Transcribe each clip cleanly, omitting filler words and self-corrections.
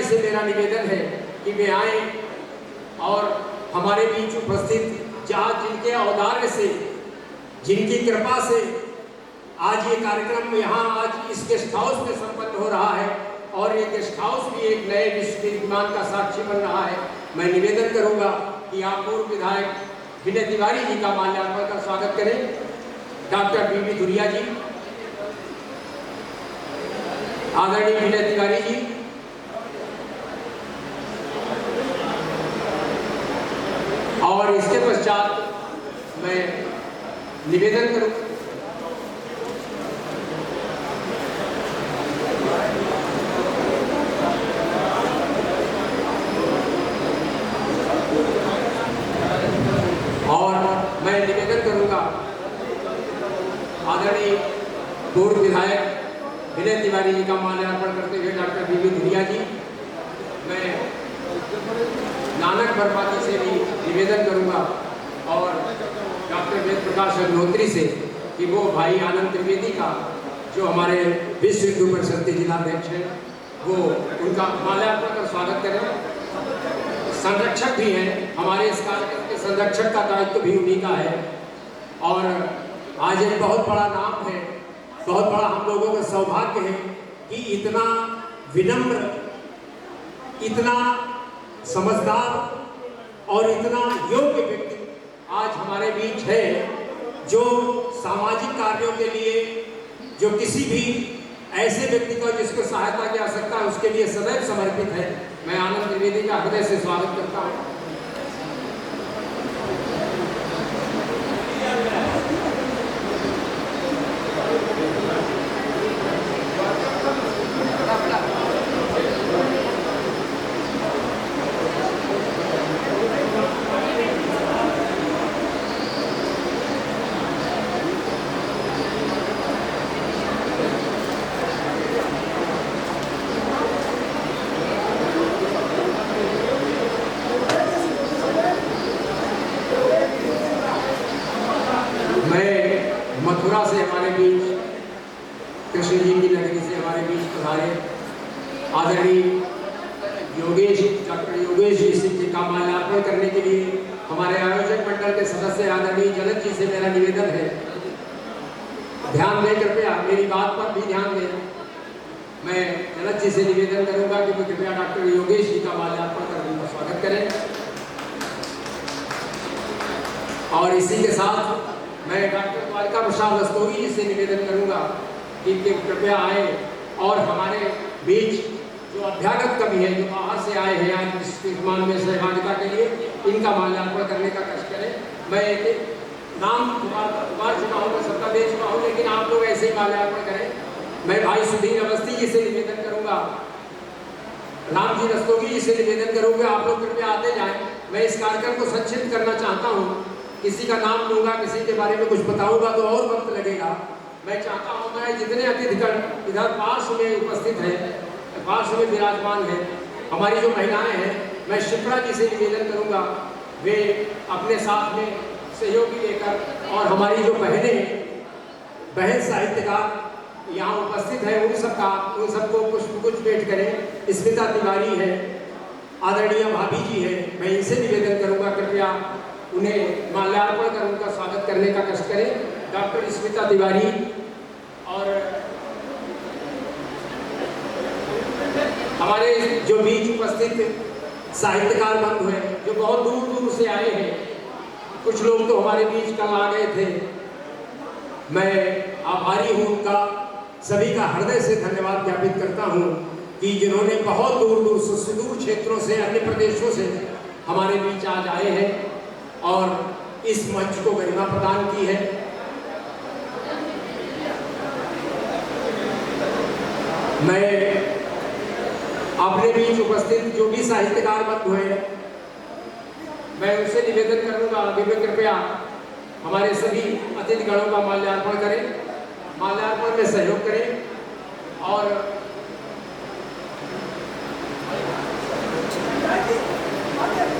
से मेरा निवेदन है कि वे आए और हमारे बीच उपस्थित जिनके औदार्य से, जिनकी कृपा से आज ये कार्यक्रम यहाँ आज इस गेस्ट हाउस में संपन्न हो रहा है और ये गेस्ट हाउस भी एक नए विश्व कीर्तिमान का साक्षी बन रहा है। मैं निवेदन करूंगा कि आप पूर्व विधायक विनय तिवारी जी का माल्यार्पण का स्वागत करें। डॉक्टर बीबी धुरिया जी, आदरणीय विनय तिवारी जी, और इसके पश्चात मैं निवेदन करूं करूंगा आदरणीय पूर्व विधायक विनय तिवारी जी का माल्यार्पण करते हुए डॉक्टर बीबी धुरिया जी, मैं नानक बरपाती से भी निवेदन करूंगा और डॉक्टर वेद प्रकाश अग्निहोत्री से कि वो भाई आनंद त्रिवेदी का जो हमारे विश्व हिंदू परिषद के जिलाध्यक्ष हैं वो उनका माल्यार्पण कर स्वागत करें। संरक्षक भी हैं, हमारे इस कार्यक्रम के संरक्षक का दायित्व भी उन्हीं का है और आज एक बहुत बड़ा नाम है, बहुत बड़ा हम लोगों का सौभाग्य है कि इतना विनम्र, इतना समझदार और इतना योग्य व्यक्ति आज हमारे बीच है जो सामाजिक कार्यों के लिए, जो किसी भी ऐसे व्यक्ति को जिसको सहायता की आवश्यकता है उसके लिए सदैव समर्पित है। मैं आनंद त्रिवेदी का हृदय से स्वागत करता हूँ। मथुरा से हमारे बीच, कृष्ण जी की नगरी से हमारे बीच पधारे आदरणीय योगेश, डॉक्टर योगेश जी का माल्यार्पण करने के लिए हमारे आयोजक मंडल के सदस्य आदरणीय जलद जी से मेरा निवेदन है, ध्यान दें कृपया, मेरी बात पर भी ध्यान दें। मैं जलद जी से निवेदन करूंगा कि कृपया डॉक्टर योगेश जी का माल्यार्पण करने का स्वागत करें और इसी के साथ मैं डॉक्टर द्वारिका प्रसाद रस्तोगी जी से निवेदन करूंगा कि कृपया आए और हमारे बीच जो अभ्यागत कवि हैं, जो बाहर से आए हैं आज इस कीर्तिमान में सहभागिता के लिए, इनका माल्यार्पण करने का कष्ट करें। मैं एक नाम बार चुका हूँ, सबका दे चुका हूँ, लेकिन आप लोग ऐसे ही माल्यार्पण करें। मैं भाई सुधीर अवस्थी जी से निवेदन करूंगा, राम जी रस्तोगी जी से निवेदन करूंगा, आप लोग कृपया आते जाएं। मैं इस कार्यक्रम को संक्षिप्त करना चाहता हूँ, किसी का नाम लूंगा, किसी के बारे में कुछ बताऊंगा तो और वक्त लगेगा। मैं चाहता हूं मैं जितने अतिथिगण इधर पार्श्व में उपस्थित हैं, पार्श्व में विराजमान हैं, हमारी जो महिलाएं हैं, मैं शिप्रा जी से निवेदन करूंगा वे अपने साथ में सहयोगी लेकर, और हमारी जो बहन साहित्यकार यहाँ उपस्थित है उन सबको कुछ भेंट करें। स्मिता तिवारी है, आदरणीय भाभी जी है, मैं इनसे निवेदन करूंगा कृपया उन्हें माल्यार्पण कर उनका स्वागत करने का कष्ट करें। डॉक्टर स्मिता तिवारी और हमारे जो बीच उपस्थित साहित्यकार बंधु हैं जो बहुत दूर दूर से आए हैं, कुछ लोग तो हमारे बीच कल आ गए थे, मैं आभारी हूँ उनका, सभी का हृदय से धन्यवाद ज्ञापित करता हूँ कि जिन्होंने बहुत दूर दूर से, सुदूर क्षेत्रों से, अन्य प्रदेशों से हमारे बीच आज आए हैं और इस मंच को गरिमा प्रदान की है। मैं अपने बीच उपस्थित जो भी साहित्यकार बंधु हैं, मैं उनसे निवेदन करूंगा कि वे कृपया हमारे सभी अतिथिगणों का माल्यार्पण करें, माल्यार्पण में सहयोग करें और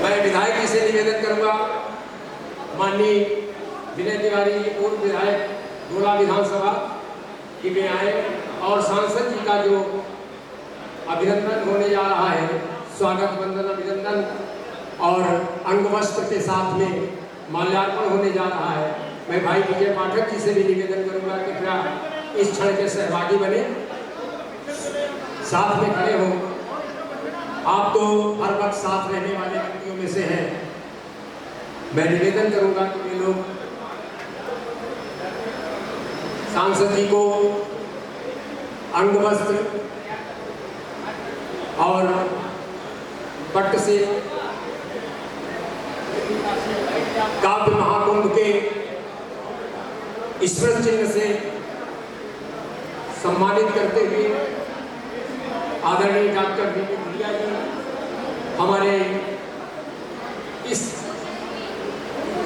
मैं विधायक जी से निवेदन करूंगा, माननीय विनय तिवारी जी पूर्व विधायक गोला विधानसभा की वे आए और सांसद जी का जो अभिनंदन होने जा रहा है स्वागत वंदन अभिनंदन और अंग वस्त्र के साथ में माल्यार्पण होने जा रहा है। मैं भाई विजय पाठक जी से भी निवेदन करूंगा कि कृपया इस क्षण के सहभागी बने, साथ में खड़े हो। आप तो हर वक्त साथ रहने वाले व्यक्तियों में से हैं। मैं निवेदन करूंगा कि वे लोग सांसद जी को अंग वस्त्र और पट्ट से काव्य महाकुंभ के स्मृति चिन्ह से सम्मानित करते हुए आदरणीय डॉक्टर वी.पी. भुरिया जी हमारे इस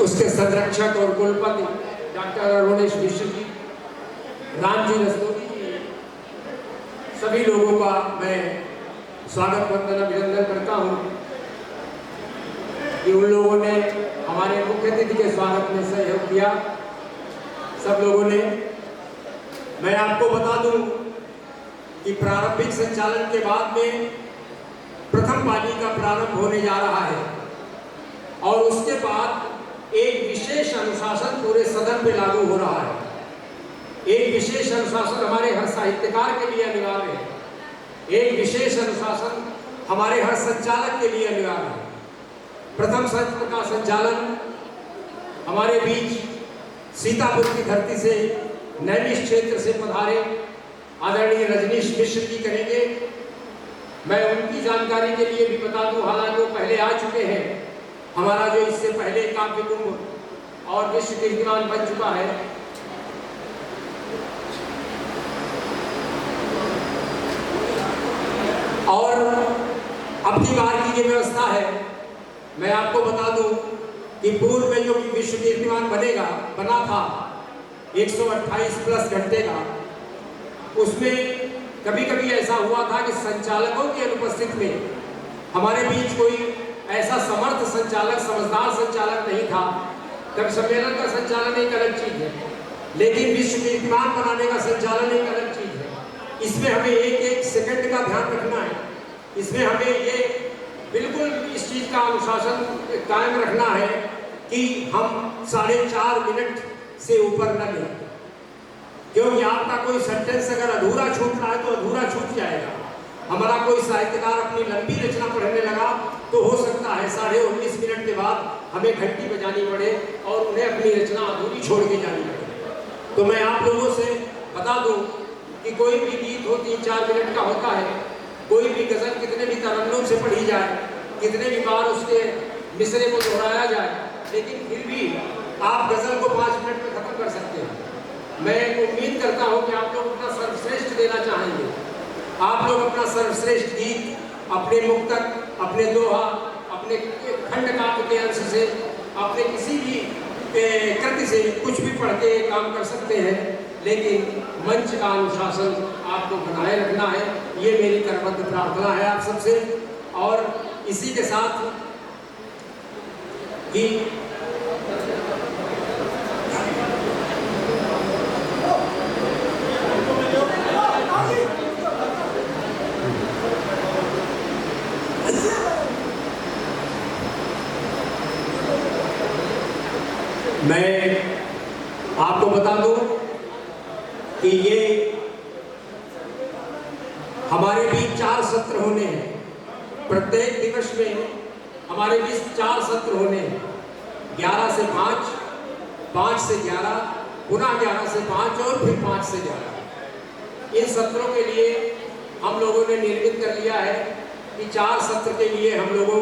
उसके संरक्षक और कुलपति डॉक्टर अरुणेश मिश्र जी, रामजी रस्तोगी जी, सभी लोगों का मैं स्वागत वंदन अभिनंदन करता हूँ कि उन लोगों ने हमारे मुख्य अतिथि के स्वागत में सहयोग किया। सब लोगों ने, मैं आपको बता दूं कि प्रारंभिक संचालन के बाद में प्रथम पाली का प्रारंभ होने जा रहा है और उसके बाद एक विशेष अनुशासन पूरे सदन पे लागू हो रहा है। एक विशेष अनुशासन हमारे हर साहित्यकार के लिए अनिवार्य है। एक विशेष अनुशासन हमारे हर संचालक के लिए अनिवार्य है। प्रथम सत्र का संचालन हमारे बीच सीतापुर की धरती से नैमिष क्षेत्र से पधारे आदरणीय रजनीश मिश्र जी करेंगे। मैं उनकी जानकारी के लिए भी बता दूं, हालांकि वो पहले आ चुके हैं। हमारा जो इससे पहले काव्य कुंभ और विश्व कीर्तिमान बन चुका है। और अब की बार की ये व्यवस्था है, मैं आपको बता दूं कि पूर्व में जो विश्व कीर्तिमान बना था 128 प्लस घंटे का, उसमें कभी कभी ऐसा हुआ था कि संचालकों की अनुपस्थिति में हमारे बीच कोई ऐसा समर्थ संचालक, समझदार संचालक नहीं था। तब सम्मेलन का संचालन एक अलग चीज है, लेकिन विश्व कीर्तिमान बनाने का संचालन एक अलग चीज है। इसमें हमें एक एक सेकंड का ध्यान रखना है। इसमें हमें ये बिल्कुल इस चीज का अनुशासन कायम रखना है कि हम 4.5 मिनट से ऊपर न लें, क्योंकि आपका कोई सेंटेंस अगर अधूरा छूट रहा है तो अधूरा छूट जाएगा। हमारा कोई साहित्यकार अपनी लंबी रचना पढ़ने लगा तो हो सकता है 19.5 मिनट के बाद हमें घंटी बजानी पड़े और उन्हें अपनी रचना अधूरी छोड़ के जानी पड़े। तो मैं आप लोगों से बता दूं कि कोई भी गीत हो 3-4 मिनट का होता है। कोई भी गजल कितने भी तरन्नुम से पढ़ी जाए, कितने भी बार उसके मिसरे को दोहराया जाए, लेकिन फिर भी आप गजल को 5 मिनट में खत्म कर सकते हैं। मैं उम्मीद करता हूं कि आप लोग अपना सर्वश्रेष्ठ देना चाहेंगे। आप लोग अपना सर्वश्रेष्ठ गीत, अपने मुक्तक, अपने दोहा, अपने खंड काव्य के अंश से, अपने किसी भी कृति से कुछ भी पढ़ के काम कर सकते हैं, लेकिन मंच का अनुशासन आपको बनाए रखना है। ये मेरी करबद्ध प्रार्थना है आप सबसे। और इसी के साथ ही मैं आपको बता दूं कि ये हमारे बीच 4 सत्र होने हैं। प्रत्येक दिवस में हमारे बीच 4 सत्र होने हैं। 11 से 5, 5 से 11, पुनः 11 से 5 और फिर 5 से 11। इन सत्रों के लिए हम लोगों ने निर्मित कर लिया है कि 4 सत्र के लिए हम लोगों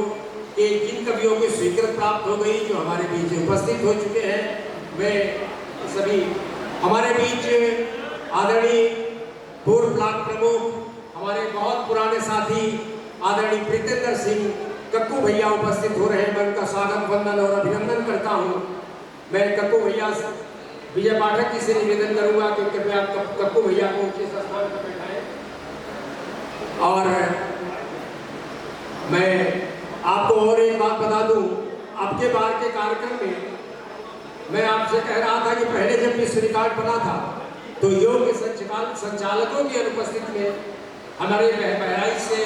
के जिन कवियों को स्वीकृति प्राप्त हो गई, जो हमारे बीच उपस्थित हो चुके हैं, वे सभी हमारे बीच आदरणीय पूर्व ब्लॉक प्रमुख, हमारे बहुत पुराने साथी आदरणीय प्रीतेंद्र सिंह कक्कू भैया उपस्थित हो रहे हैं। मैं उनका स्वागत वंदन और अभिनंदन करता हूं। मैं कक्कू भैया विजय पाठक जी से निवेदन करूंगा कि कृपया कक्कू भैया को उनके स्थान पर बैठाएं। और मैं आपको और एक बात बता दूं, अब के बार के कार्यक्रम में मैं आपसे कह रहा था कि पहले जब विश्व रिकॉर्ड बना था तो योग्य संचालकों की अनुपस्थिति में हमारे बहराइच से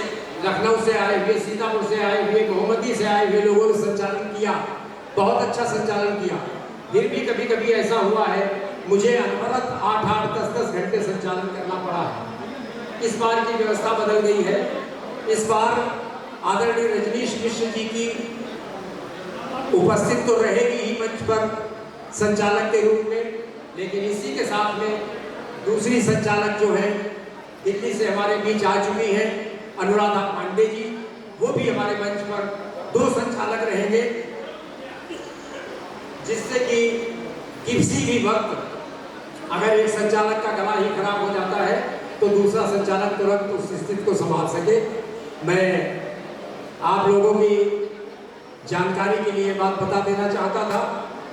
लखनऊ से आए हुए, सीतापुर से आए हुए, मोहम्मदी से आए हुए लोगों ने संचालन किया, बहुत अच्छा संचालन किया। फिर भी कभी कभी ऐसा हुआ है मुझे अनवरत 8-8, 10-10 घंटे संचालन करना पड़ा है। इस बार की व्यवस्था बदल गई है। इस बार आदरणीय रजनीश मिश्र जी की उपस्थित तो रहेगी ही मंच पर संचालक के रूप में, लेकिन इसी के साथ में दूसरी संचालक जो है दिल्ली से हमारे बीच आ चुकी है, अनुराधा पांडे जी, वो भी हमारे मंच पर 2 संचालक रहेंगे, जिससे कि किसी भी वक्त अगर एक संचालक का गला ही खराब हो जाता है तो दूसरा संचालक तुरंत उस स्थिति को संभाल सके। मैं आप लोगों की जानकारी के लिए बात बता देना चाहता था,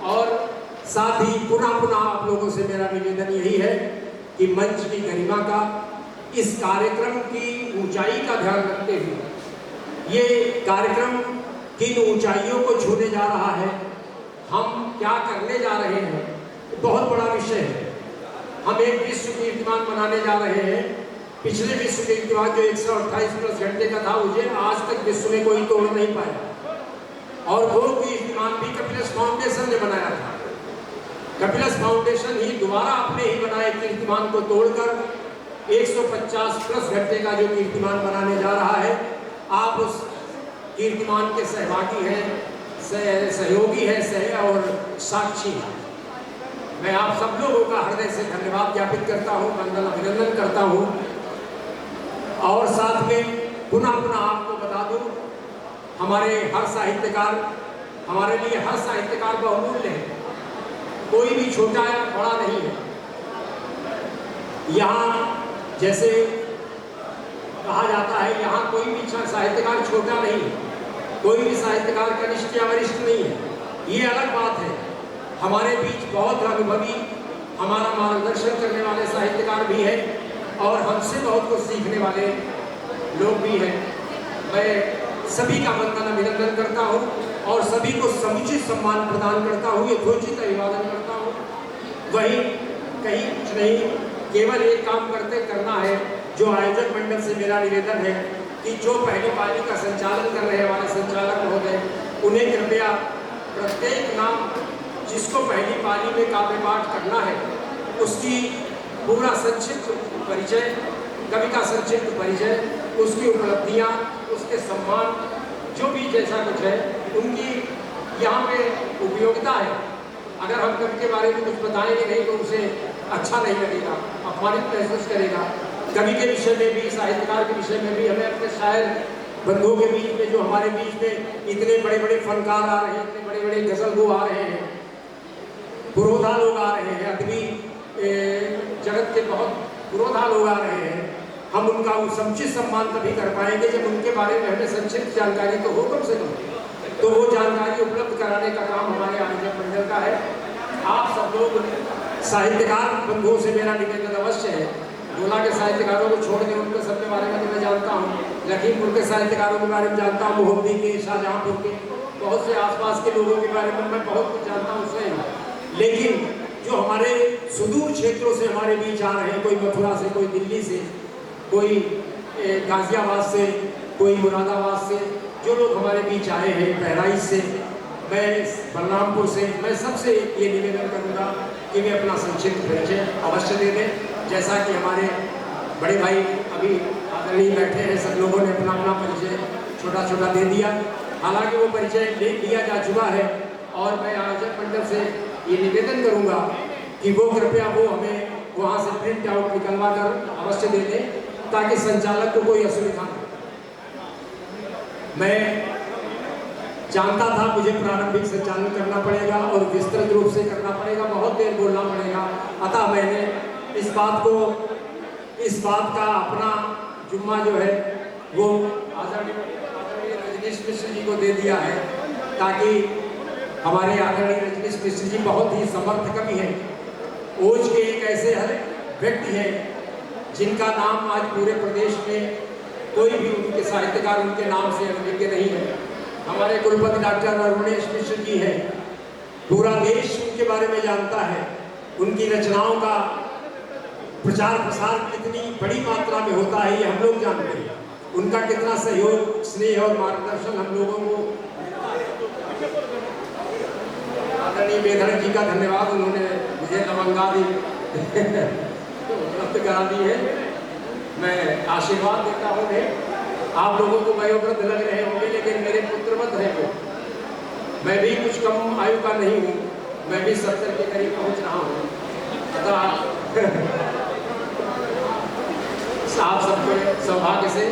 और साथ ही पुनः आप लोगों से मेरा निवेदन यही है कि मंच की गरिमा का, इस कार्यक्रम की ऊंचाई का ध्यान रखते हुए, ये कार्यक्रम किन ऊंचाइयों को छूने जा रहा है, हम क्या करने जा रहे हैं, बहुत बड़ा विषय है। हम एक विश्व कीर्तिमान बनाने जा रहे हैं। पिछले विश्व कीर्तिमान जो 128 प्लस घंटे का था, मुझे आज तक विश्व में कोई तोड़ नहीं पाया, और वो कीर्तिमान भी कपिलस फाउंडेशन ने बनाया था। कपिलस फाउंडेशन ही दोबारा अपने ही बनाए कीर्तिमान को तोड़कर 150 प्लस घंटे का जो कीर्तिमान बनाने जा रहा है, आप उस कीर्तिमान के सहभागी हैं, सहयोगी हैं, और साक्षी हैं। मैं आप सब लोगों का हृदय से धन्यवाद ज्ञापित करता हूँ, वंदन अभिनंदन करता हूँ। और साथ में पुनः आपको बता दूँ, हमारे हर साहित्यकार, हमारे लिए हर साहित्यकार बहुमूल्य है, कोई भी छोटा या बड़ा नहीं है। यहाँ जैसे कहा जाता है, यहाँ कोई भी साहित्यकार छोटा नहीं है, कोई भी साहित्यकार कनिष्ठ या वरिष्ठ नहीं है, ये अलग बात है। हमारे बीच बहुत अनुभवी, हमारा मार्गदर्शन करने वाले साहित्यकार भी हैं, और हमसे बहुत कुछ सीखने वाले लोग भी हैं। मैं सभी का वंदन अभिनंदन करता हूँ, और सभी को समुचित सम्मान प्रदान करता हूँ, यथोचित अभिवादन करता हूँ। वही कहीं कुछ नहीं, केवल एक काम करना है, जो आयोजक मंडल से मेरा निवेदन है कि जो पहली पाली का संचालन कर रहे हैं हमारे संचालक महोदय, उन्हें कृपया प्रत्येक नाम जिसको पहली पाली में काव्य पाठ करना है, उसकी पूरा संक्षिप्त परिचय, कवि का संक्षिप्त परिचय, उसकी उपलब्धियाँ, उसके सम्मान, जो भी जैसा कुछ है, उनकी यहाँ पे उपयोगिता है। अगर हम कवि के बारे में कुछ बताएंगे नहीं तो उसे अच्छा नहीं लगेगा, अपमानित महसूस करेगा। कवि के विषय में भी, साहित्यकार के विषय में भी, हमें अपने शायर बंधुओं के बीच में, जो हमारे बीच में इतने बड़े बड़े फनकार आ रहे हैं, इतने बड़े बड़े गजलगो आ रहे हैं, पुरोधा लोग आ रहे हैं, अदबी जगत के बहुत पुरोधा लोग आ रहे हैं, हम उनका समुचित सम्मान तभी कर पाएंगे जब उनके बारे में हमें संक्षिप्त जानकारी तो हो कम से कम। तो वो जानकारी उपलब्ध कराने का काम हमारे आयोजक मंडल का है। आप सब लोग साहित्यकार बंधुओं से मेरा निवेदन अवश्य है, गोला के साहित्यकारों को छोड़ के उनके सबके बारे में तो मैं जानता हूँ, लखीमपुर के साहित्यकारों के बारे में जानता हूँ, मोहब्बी के, शाहजहाँपुर के, बहुत से आसपास के लोगों के बारे में मैं बहुत कुछ जानता हूँ स्वयं। लेकिन जो हमारे सुदूर क्षेत्रों से हमारे बीच आ रहे हैं, कोई मथुरा से, कोई दिल्ली से, कोई गाजियाबाद से, कोई मुरादाबाद से, जो लोग हमारे बीच आए हैं, बहराइच से, मैं बलरामपुर से, मैं सबसे ये निवेदन करूँगा कि वे अपना संक्षिप्त परिचय अवश्य दे दें। जैसा कि हमारे बड़े भाई अभी आदरणीय बैठे हैं, सब लोगों ने अपना अपना परिचय छोटा छोटा दे दिया। हालांकि वो परिचय दिया जा चुका है, और मैं आयोजक मंडल से ये निवेदन करूँगा कि वो कृपया वो हमें वहाँ से प्रिंट आउट निकलवा कर अवश्य दे दें, ताकि संचालक को कोई असुविधा न। मैं जानता था मुझे प्रारंभिक संचालन करना पड़ेगा और विस्तृत रूप से करना पड़ेगा, बहुत देर बोलना पड़ेगा, अतः मैंने इस बात का अपना जुम्मा जो है वो आदरणीय रजनीश मिश्र जी को दे दिया है, ताकि हमारे आदरणीय रजनीश मिश्र जी बहुत ही समर्थ कवि हैं, ओज के एक ऐसे व्यक्ति हैं जिनका नाम आज पूरे प्रदेश में कोई भी उनके साहित्यकार उनके नाम से अनभिज्ञ नहीं है। हमारे कुलपति डॉक्टर अरुणेश मिश्र जी हैं, पूरा देश उनके बारे में जानता है। उनकी रचनाओं का प्रचार प्रसार कितनी बड़ी मात्रा में होता है ये हम लोग जानते हैं। उनका कितना सहयोग, स्नेह और मार्गदर्शन हम लोगों को। आदरणीय बेधड़ जी का धन्यवाद, उन्होंने मुझे लवंगादि उपलब्ध करा दी है। मैं आशीर्वाद देता हूँ। आप लोगों को वयोवृद्ध लग रहे होंगे, लेकिन मेरे पुत्रवत है वो। मैं भी कुछ कम आयु का नहीं हूँ, मैं भी 70 के करीब पहुँच रहा हूँ। आप सबके सौभाग्य से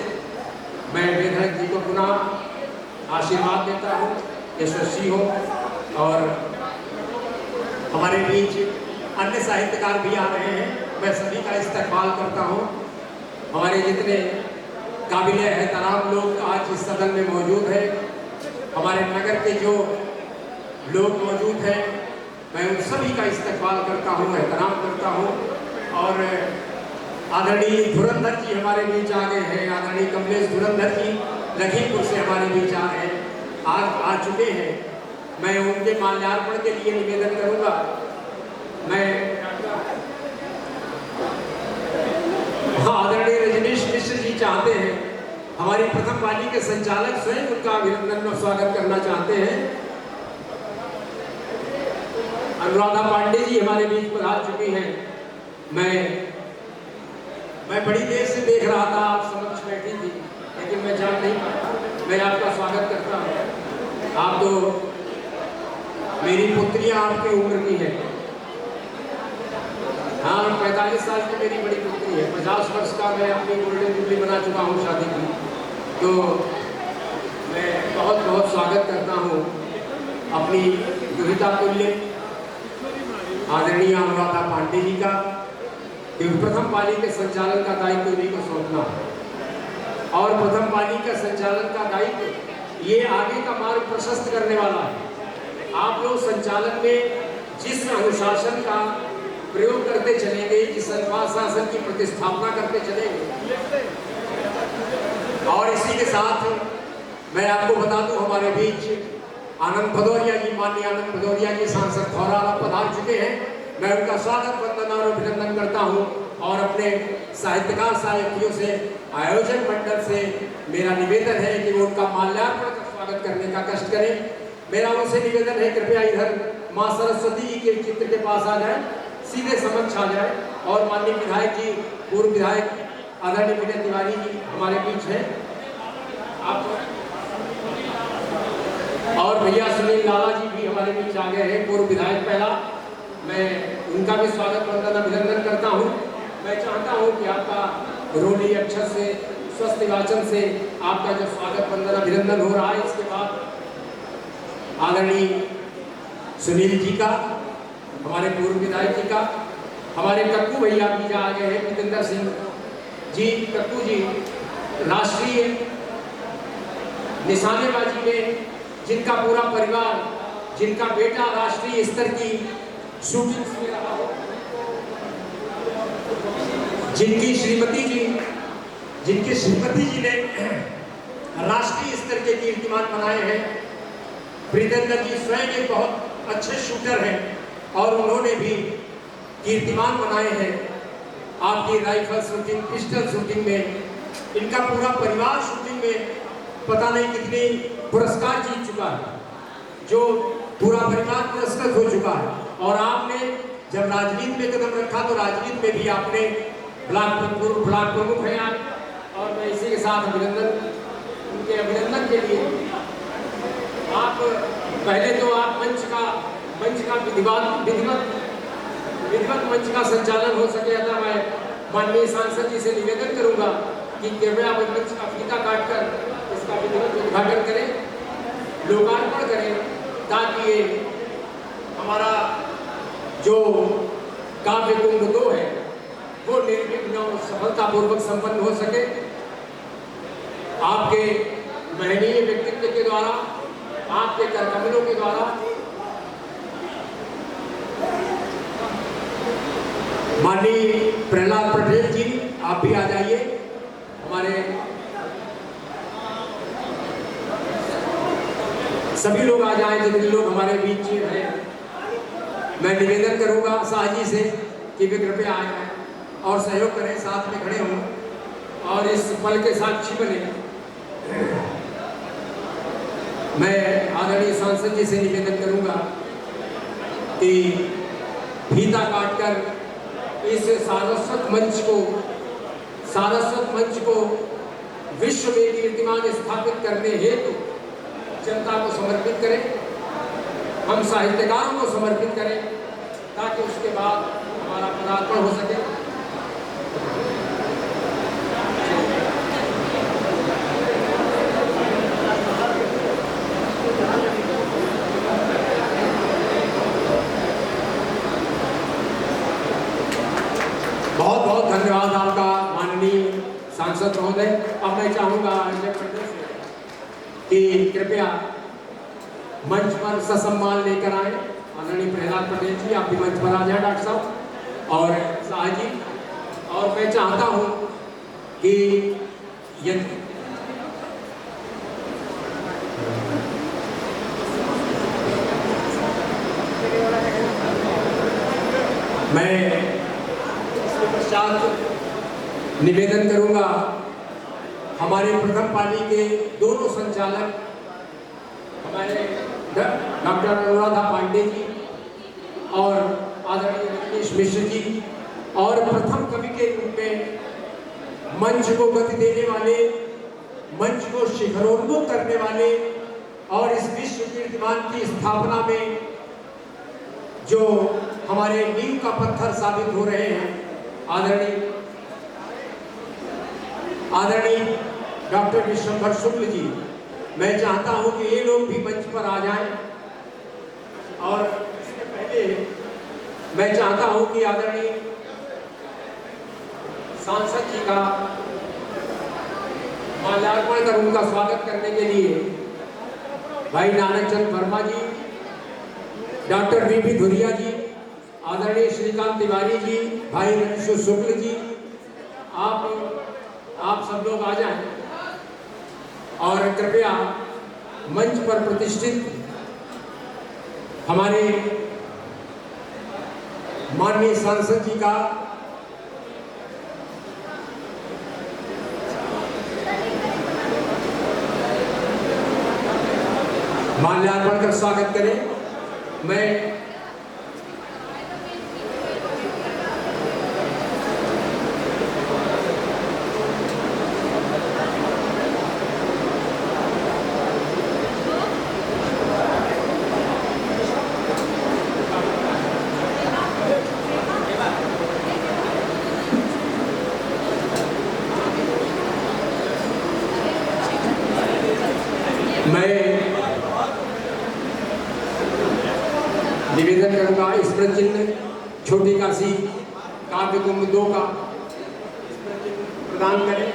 मैं बेधड़ जी को पुनः आशीर्वाद देता हूँ, यशस्वी हो। और हमारे बीच अन्य साहित्यकार भी आ रहे हैं, मैं सभी का इस्तकबाल करता हूँ। हमारे जितने काबिल एहतराम लोग आज इस सदन में मौजूद हैं, हमारे नगर के जो लोग मौजूद हैं, मैं उन सभी का इस्तकबाल करता हूँ, एहतराम करता हूँ। और आदरणीय धुरंधर जी हमारे बीच आ गए हैं। आदरणीय कमलेश धुरंधर जी लखीमपुर से हमारे बीच आ रहे हैं, आज आ चुके हैं। मैं उनके माल्यार्पण के लिए निवेदन करूंगा। मैं आदरणीय रजनीश मिश्र जी चाहते हैं, हमारी प्रथम पाली के संचालक स्वयं उनका अभिनंदन और स्वागत करना चाहते हैं। अनुराधा पांडे जी हमारे बीच पधार चुकी हैं। मैं बड़ी देर से देख रहा था, आप समक्ष बैठी थी, लेकिन मैं जान नहीं पाया। मैं आपका स्वागत करता हूँ। आप तो मेरी पुत्रियां आपकी उम्र की है। हाँ, 45 साल की मेरी बड़ी पुत्री है। 50 वर्ष का मैं अपनी गोल्डन जुबली बना चुका हूँ शादी की। तो मैं बहुत बहुत स्वागत करता हूँ अपनी दुहिता तुल्य आदरणीय अनुराधा पांडे जी का, क्योंकि प्रथम पाली के संचालन का दायित्व इन्हीं को सौंपना है। और प्रथम पाली का संचालन का दायित्व ये आगे का मार्ग प्रशस्त करने वाला है। आप लोग संचालन में जिस अनुशासन का प्रयोग करते चलेंगे, जिस अनुशासन की प्रतिस्थापना करते चलेंगे, और इसी के साथ मैं आपको बता दूं, हमारे बीच आनंद भदौरिया जी, माननीय आनंद भदौरिया जी सांसद खौराला पधार चुके हैं। मैं उनका स्वागत, वंदन और अभिनंदन करता हूं। और अपने साहित्यकार साहित्यों से, आयोजक मंडल से मेरा निवेदन है कि वो उनका माल्यार्पण का स्वागत करने का कष्ट करें। मेरा उनसे निवेदन है, कृपया इधर माँ सरस्वती जी के चित्र के पास आ जाए, सीधे समक्ष आ जाए। और माननीय विधायक जी, पूर्व विधायक आदरणीय विनय तिवारी जी हमारे बीच हैं। आप और भैया सुनील लाला जी भी हमारे बीच आ गए हैं, पूर्व विधायक पहला। मैं उनका भी स्वागत, वंदन, अभिनंदन करता हूँ। मैं चाहता हूँ कि आपका रोली अक्षर से, स्वस्थ वाचन से आपका जो स्वागत, वंदन, अभिनंदन हो रहा है, इसके बाद आदरणीय सुनील जी का, हमारे पूर्व विधायक जी का, हमारे कक्कू भैया भी आ गए हैं, जितेंद्र सिंह जी, कक्कू जी राष्ट्रीय निशानेबाजी में जिनका पूरा परिवार, जिनका बेटा राष्ट्रीय स्तर की शूटिंग में रहा हो, जिनकी श्रीमती जी ने राष्ट्रीय स्तर के कीर्तिमान बनाए हैं। प्रीतेंद्र जी स्वयं एक बहुत अच्छे शूटर हैं और उन्होंने भी कीर्तिमान बनाए हैं आपकी राइफल शूटिंग, पिस्टल शूटिंग में। इनका पूरा परिवार शूटिंग में पता नहीं कितने पुरस्कार जीत चुका है, जो पूरा परिवार पुरस्कृत हो चुका है। और आपने जब राजनीति में कदम रखा तो राजनीति में भी आपने ब्लॉक प्रमुख हैं आप। और मैं इसी के साथ उनके अभिनंदन के लिए आप पहले तो आप मंच का विधिवत मंच का संचालन हो सके, अतः मैं माननीय सांसद जी से निवेदन करूंगा कि कृपया मंच का फीता काटकर इसका विधिवत उद्घाटन करें, लोकार्पण करें, ताकि ये हमारा जो काव्य कुंभ 2 है वो निर्विघ्न और सफलतापूर्वक संपन्न हो सके। आपके महनीय व्यक्तित्व के द्वारा, आपके करकमलों के द्वारा माननीय प्रहलाद पटेल जी, आप भी आ जाइए। हमारे सभी लोग आ जाएं, जितने लोग हमारे बीच हैं। मैं निवेदन करूंगा शाह जी से कि वे कृपया आए और सहयोग करें, साथ में खड़े हों। और इस पल के साक्षी बने, मैं आदरणीय सांसद जी से निवेदन करूंगा कि फीता काटकर इस सारस्वत मंच को विश्व में कीर्तिमान स्थापित करने हेतु जनता को समर्पित करें, हम साहित्यकारों को समर्पित करें, ताकि उसके बाद हमारा पदार्पण हो सके। बहुत बहुत धन्यवाद आपका माननीय सांसद महोदय। अब मैं चाहूंगा कि कृपया मंच पर ससम्मान लेकर आए आदरणीय प्रहलाद पटेल जी, आप भी मंच पर आ जाए डॉक्टर साहब और शाह जी। और मैं चाहता हूं कि यदि मैं इसके पश्चात निवेदन करूंगा हमारे प्रथम पाली के दोनों संचालक हमारे डॉक्टर अनुराधा पांडे जी और आदरणीय रजनीश मिश्र जी, और प्रथम कवि के रूप में मंच को गति देने वाले, मंच को शिखरोन्मुख करने वाले और इस विश्व कीर्तिमान की स्थापना में जो हमारे नींव का पत्थर साबित हो रहे हैं, आदरणीय डॉक्टर विश्वंभर शुक्ल जी, मैं चाहता हूं कि ये लोग भी मंच पर आ जाएं। और इसके पहले मैं चाहता हूं कि आदरणीय सांसद जी का माल्यार्पण कर उनका स्वागत करने के लिए भाई नानक चंद वर्मा जी, डॉक्टर वीपी धुरिया जी, आदरणीय श्रीकांत तिवारी जी, भाई रंशु शुक्ल जी, आप सब लोग आ जाएं और कृपया मंच पर प्रतिष्ठित हमारे माननीय सांसद जी का माल्यार्पण कर स्वागत करें। मैं निवेदन करूंगा स्मृति चिन्ह छोटी काशी काव्य कुंभ 2 का प्रदान करें।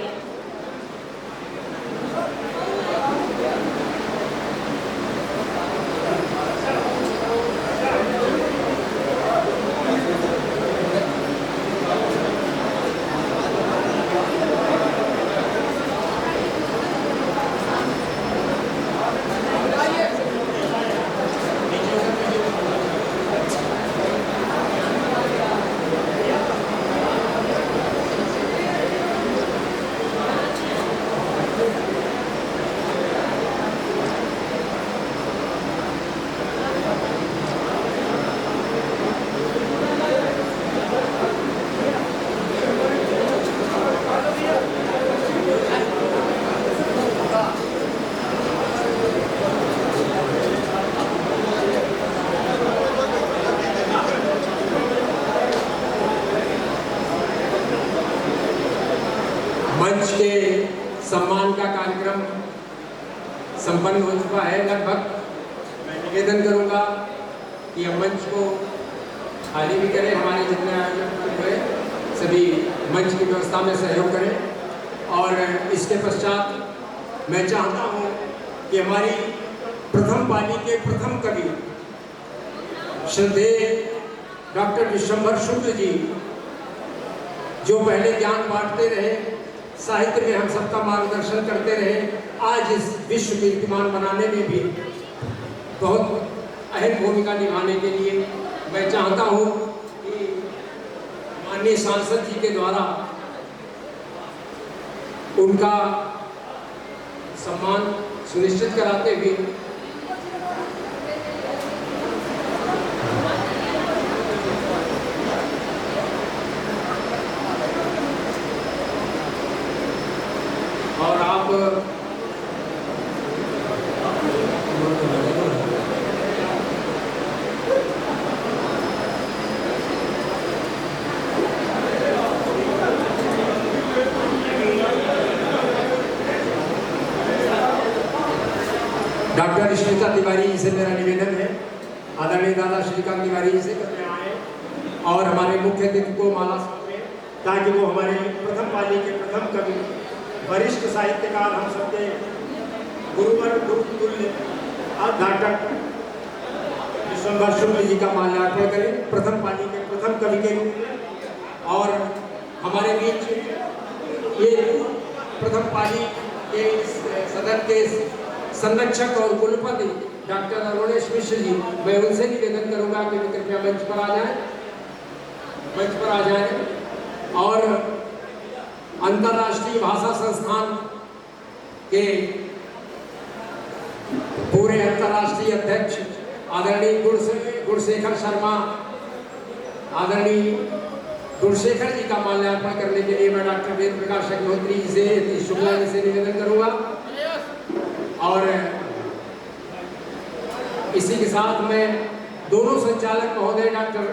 मंच के सम्मान का कार्यक्रम संपन्न हो चुका है लगभग। मैं निवेदन करूंगा कि हम मंच को खाली भी करें, हमारे जितने आयोजक हुए सभी मंच की व्यवस्था में सहयोग करें। और इसके पश्चात मैं चाहता हूं कि हमारी प्रथम पाली के प्रथम कवि श्रद्धेय डॉक्टर विश्वंभर शुक्ल जी, जो पहले ज्ञान बांटते रहे, साहित्य में हम सबका मार्गदर्शन करते रहे, आज इस विश्व कीर्तिमान बनाने में भी बहुत अहम भूमिका निभाने के लिए मैं चाहता हूं कि माननीय सांसद जी के द्वारा उनका सम्मान सुनिश्चित कराते हुए और आप डॉक्टर श्रीकांत तिवारी जी से मेरा निवेदन है, आदरणीय दादा श्रीकांत तिवारी जी से कृपया आए और हमारे मुख्य अतिथि को माला सौंपे, ताकि वो हमारे प्रथम पाली के प्रथम कवि, वरिष्ठ साहित्यकार, हम सबके गुरुवर गुरुतुल्य अध्यापक विश्वम्भर शुक्ल जी का माल्यार्पण करें प्रथम पाली के प्रथम कवि के रूप में। और हमारे बीच ये प्रथम पाली के सदन के संरक्षक और कुलपति डॉक्टर अरुणेश मिश्र जी, मैं उनसे निवेदन करूंगा कि वे कृपया मंच पर आ जाएं और अंतर्राष्ट्रीय भाषा संस्थान के पूरे अंतर्राष्ट्रीय अध्यक्ष आदरणीय गुणशेखर शर्मा, आदरणीय गुणशेखर जी का माल्यार्पण करने के लिए मैं डॉक्टर वेद प्रकाश अग्निहोत्री जी से, शुक्ला जी से निवेदन करूंगा। और इसी के साथ में दोनों संचालक महोदय डॉक्टर